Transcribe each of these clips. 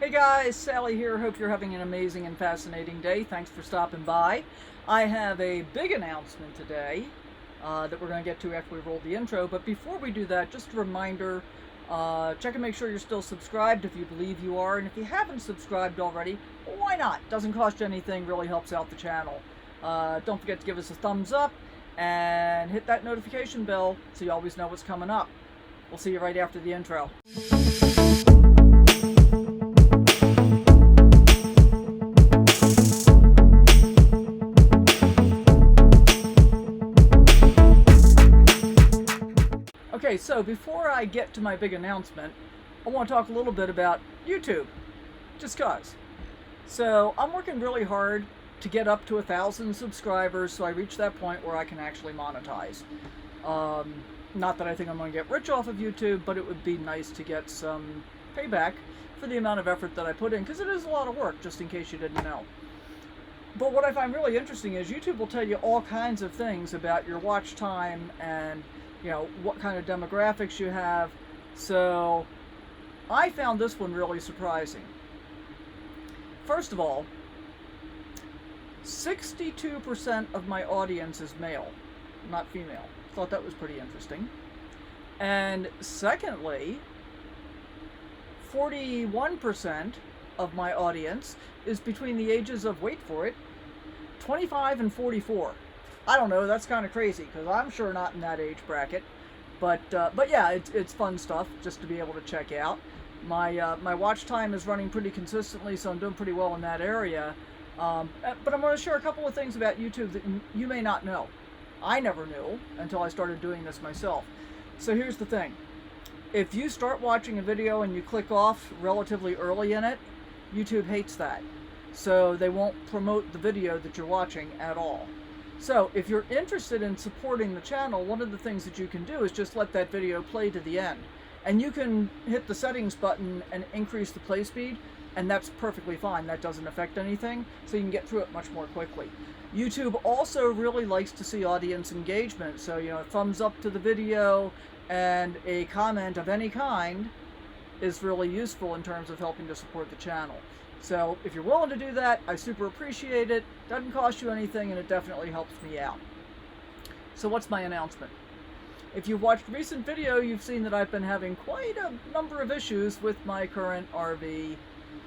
Hey guys, Sally here. Hope you're having an amazing and fascinating day. Thanks for stopping by. I have a big announcement today that we're going to get to after we roll the intro. But before we do that, just a reminder, check and make sure you're still subscribed if you believe you are. And if you haven't subscribed already, well, why not? Doesn't cost you anything, really helps out the channel. Don't forget to give us a thumbs up and hit that notification bell so you always know what's coming up. We'll see you right after the intro. Okay, so before I get to my big announcement, I want to talk a little bit about YouTube, just cause. So I'm working really hard to get up to 1,000 subscribers so I reach that point where I can actually monetize. Not that I think I'm going to get rich off of YouTube, but it would be nice to get some payback for the amount of effort that I put in, because it is a lot of work, just in case you didn't know. But what I find really interesting is YouTube will tell you all kinds of things about your watch time and what kind of demographics you have. So I found this one really surprising. First of all, 62% of my audience is male, not female. Thought that was pretty interesting. And secondly, 41% of my audience is between the ages of, wait for it, 25 and 44. I don't know, that's kind of crazy, because I'm sure not in that age bracket. But yeah, it's fun stuff just to be able to check out. My watch time is running pretty consistently, so I'm doing pretty well in that area. But I'm going to share a couple of things about YouTube that you may not know. I never knew until I started doing this myself. So here's the thing. If you start watching a video and you click off relatively early in it, YouTube hates that. So they won't promote the video that you're watching at all. So if you're interested in supporting the channel, one of the things that you can do is just let that video play to the end. And you can hit the settings button and increase the play speed, and that's perfectly fine. That doesn't affect anything, so you can get through it much more quickly. YouTube also really likes to see audience engagement. So, a thumbs up to the video and a comment of any kind is really useful in terms of helping to support the channel. So if you're willing to do that, I super appreciate it. Doesn't cost you anything, and it definitely helps me out. So what's my announcement? If you've watched a recent video, you've seen that I've been having quite a number of issues with my current RV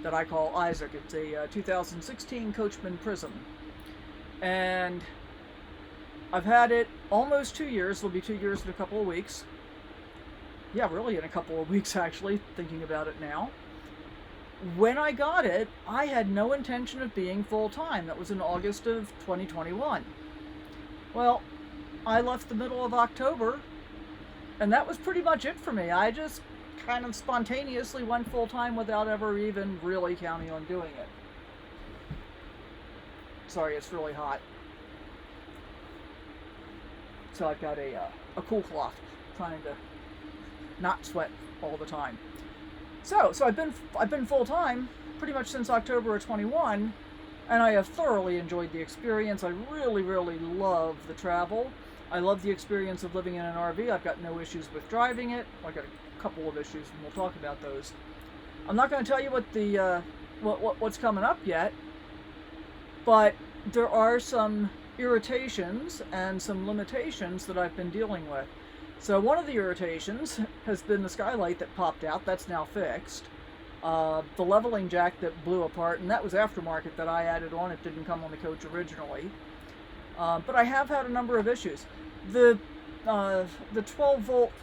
that I call Isaac. It's a 2016 Coachman Prism. And I've had it almost 2 years. It'll be 2 years in a couple of weeks. Yeah, really in a couple of weeks, actually, thinking about it now. When I got it, I had no intention of being full-time. That was in August of 2021. Well, I left the middle of October, and that was pretty much it for me. I just kind of spontaneously went full-time without ever even really counting on doing it. Sorry, it's really hot. So I've got a cool cloth, trying to not sweat all the time. So I've been full-time pretty much since October of 21, and I have thoroughly enjoyed the experience. I really, really love the travel. I love the experience of living in an RV. I've got no issues with driving it. Well, I've got a couple of issues, and we'll talk about those. I'm not going to tell you what the what's coming up yet, but there are some irritations and some limitations that I've been dealing with. So one of the irritations has been the skylight that popped out. That's now fixed. The leveling jack that blew apart, and that was aftermarket that I added on. It didn't come on the coach originally. But I have had a number of issues. The 12-volt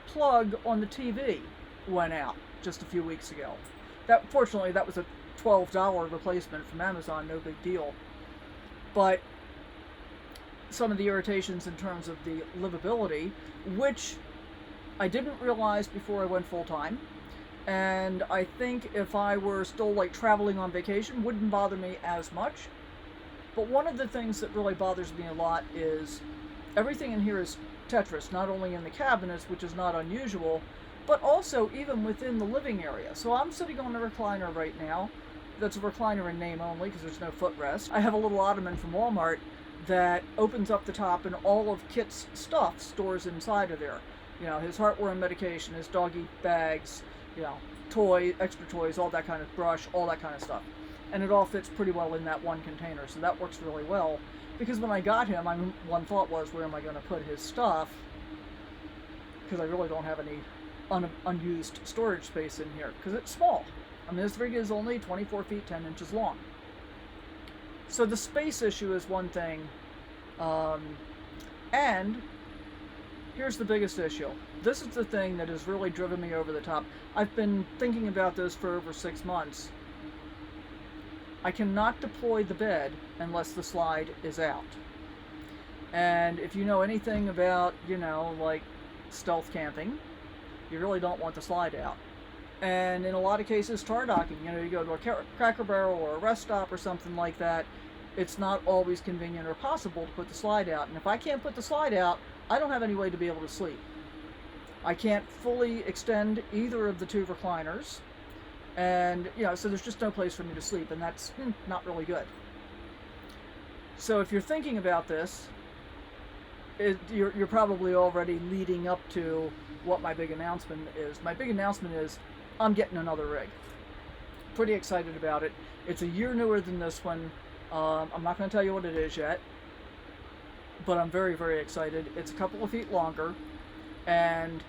plug on the TV went out just a few weeks ago. Fortunately, that was a $12 replacement from Amazon, no big deal. But some of the irritations in terms of the livability, which I didn't realize before I went full-time, and I think if I were still traveling on vacation, wouldn't bother me as much. But one of the things that really bothers me a lot is everything in here is Tetris, not only in the cabinets, which is not unusual, but also even within the living area. So I'm sitting on a recliner right now. That's a recliner in name only, because there's no footrest. I have a little ottoman from Walmart that opens up the top, and all of Kit's stuff stores inside of there. His heartworm medication, his doggy bags, you know, extra toys, all that kind of brush, all that kind of stuff. And it all fits pretty well in that one container, so that works really well. Because when I got him, one thought was, where am I going to put his stuff? Because I really don't have any unused storage space in here, because it's small. I mean, this rig is only 24 feet 10 inches long. So the space issue is one thing, and here's the biggest issue. This is the thing that has really driven me over the top. I've been thinking about this for over 6 months. I cannot deploy the bed unless the slide is out. And if you know anything about, like stealth camping, you really don't want the slide out. And in a lot of cases, tar docking, you go to a Cracker Barrel or a rest stop or something like that, it's not always convenient or possible to put the slide out. And if I can't put the slide out, I don't have any way to be able to sleep. I can't fully extend either of the two recliners. And, so there's just no place for me to sleep, and that's not really good. So if you're thinking about this, you're probably already leading up to what my big announcement is. My big announcement is I'm getting another rig. Pretty excited about it. It's a year newer than this one. I'm not going to tell you what it is yet, but I'm very, very excited. It's a couple of feet longer, and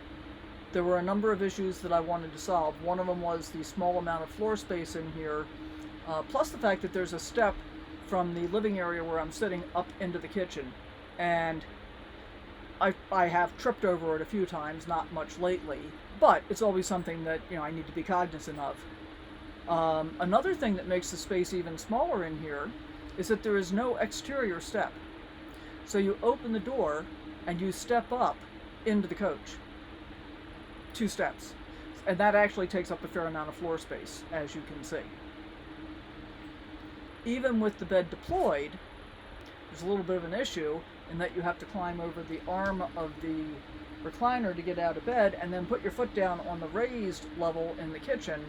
there were a number of issues that I wanted to solve. One of them was the small amount of floor space in here, plus the fact that there's a step from the living area where I'm sitting up into the kitchen. And I have tripped over it a few times, not much lately, but it's always something that I need to be cognizant of. Another thing that makes the space even smaller in here is that there is no exterior step. So you open the door and you step up into the coach. 2 steps. And that actually takes up a fair amount of floor space, as you can see. Even with the bed deployed, there's a little bit of an issue in that you have to climb over the arm of the recliner to get out of bed, and then put your foot down on the raised level in the kitchen,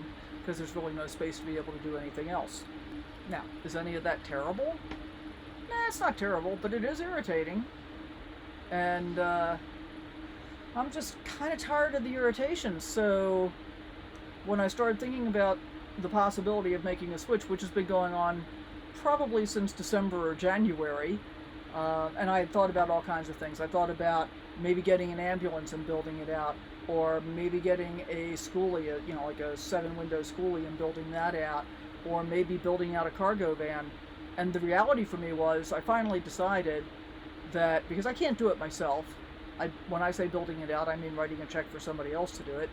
because there's really no space to be able to do anything else. Now, is any of that terrible? Nah, it's not terrible, but it is irritating. And, I'm just kind of tired of the irritations, so when I started thinking about the possibility of making a switch, which has been going on probably since December or January, and I had thought about all kinds of things. I thought about maybe getting an ambulance and building it out, or maybe getting a schoolie, like a 7-window schoolie and building that out, or maybe building out a cargo van. And the reality for me was, I finally decided that, because I can't do it myself, when I say building it out, I mean writing a check for somebody else to do it.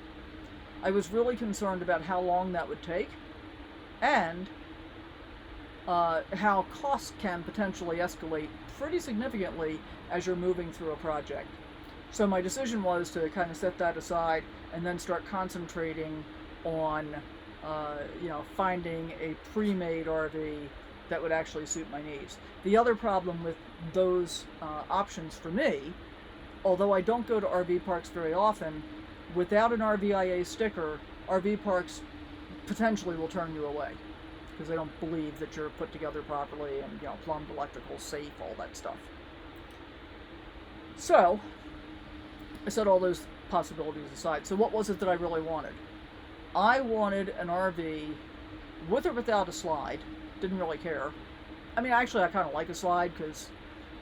I was really concerned about how long that would take, and how costs can potentially escalate pretty significantly as you're moving through a project. So my decision was to kind of set that aside and then start concentrating on finding a pre-made RV that would actually suit my needs. The other problem with those options for me, although I don't go to RV parks very often, without an RVIA sticker, RV parks potentially will turn you away because they don't believe that you're put together properly and, plumbed, electrical, safe, all that stuff. So, I set all those possibilities aside. So what was it that I really wanted? I wanted an RV with or without a slide. Didn't really care. I mean, actually, I kind of like a slide because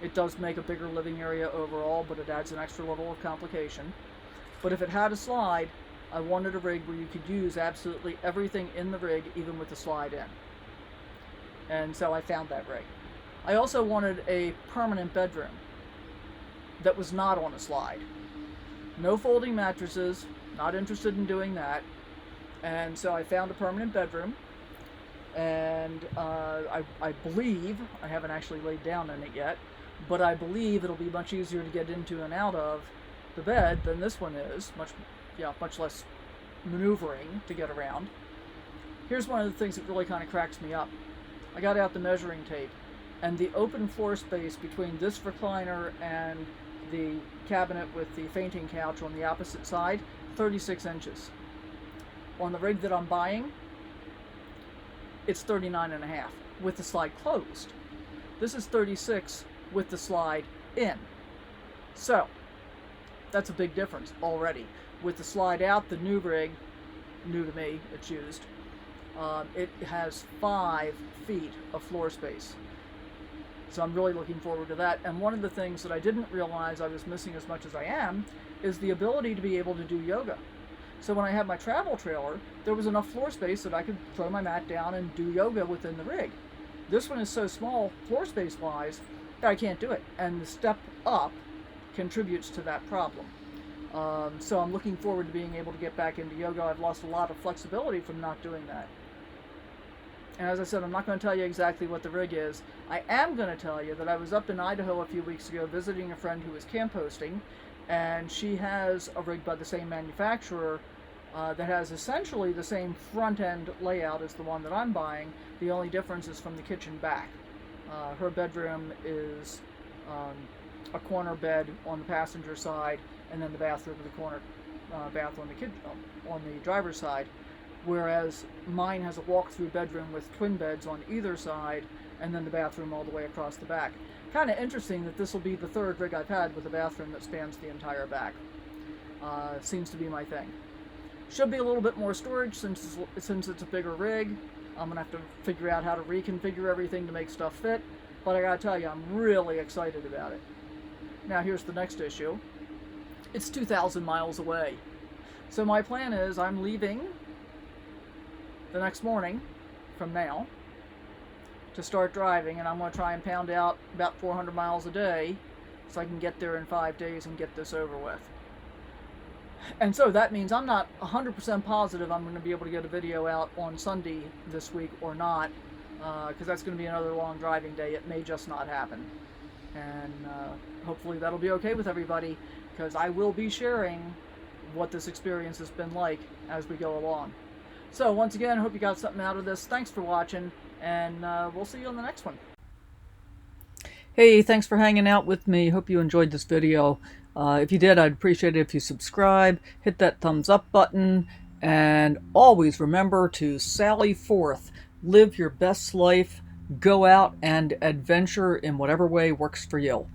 it does make a bigger living area overall, but it adds an extra level of complication. But if it had a slide, I wanted a rig where you could use absolutely everything in the rig, even with the slide in. And so I found that rig. I also wanted a permanent bedroom that was not on a slide. No folding mattresses, not interested in doing that. And so I found a permanent bedroom, and I believe, I haven't actually laid down in it yet, but I believe it'll be much easier to get into and out of the bed than this one is. Much less maneuvering to get around. Here's one of the things that really kind of cracks me up. I got out the measuring tape, and the open floor space between this recliner and the cabinet with the fainting couch on the opposite side, 36 inches. On the rig that I'm buying, it's 39.5 with the slide closed. This is 36 with the slide in. So, that's a big difference already. With the slide out, the new rig new to me, it's used. It has 5 feet of floor space. So I'm really looking forward to that. And one of the things that I didn't realize I was missing as much as I am is the ability to be able to do yoga. So when I had my travel trailer, there was enough floor space that I could throw my mat down and do yoga within the rig. This one is so small, floor space wise, that I can't do it. And the step up contributes to that problem. So I'm looking forward to being able to get back into yoga. I've lost a lot of flexibility from not doing that. And as I said, I'm not going to tell you exactly what the rig is. I am going to tell you that I was up in Idaho a few weeks ago visiting a friend who was camp hosting, and she has a rig by the same manufacturer that has essentially the same front end layout as the one that I'm buying. The only difference is from the kitchen back. Her bedroom is a corner bed on the passenger side, and then the bathroom in the corner bath on the driver's side. Whereas mine has a walk-through bedroom with twin beds on either side, and then the bathroom all the way across the back. Kind of interesting that this will be the 3rd rig I've had with a bathroom that spans the entire back. Seems to be my thing. Should be a little bit more storage since it's a bigger rig. I'm gonna have to figure out how to reconfigure everything to make stuff fit, but I gotta tell you, I'm really excited about it. Now here's the next issue. It's 2,000 miles away. So my plan is I'm leaving the next morning from now to start driving, and I'm going to try and pound out about 400 miles a day so I can get there in 5 days and get this over with. And so that means I'm not 100% positive I'm going to be able to get a video out on Sunday this week or not, because that's going to be another long driving day. It may just not happen. And hopefully that'll be okay with everybody, because I will be sharing what this experience has been like as we go along. So once again, I hope you got something out of this. Thanks for watching, and we'll see you on the next one. Hey, thanks for hanging out with me. Hope you enjoyed this video. If you did, I'd appreciate it if you subscribe, hit that thumbs up button, and always remember to sally forth, live your best life, go out and adventure in whatever way works for you.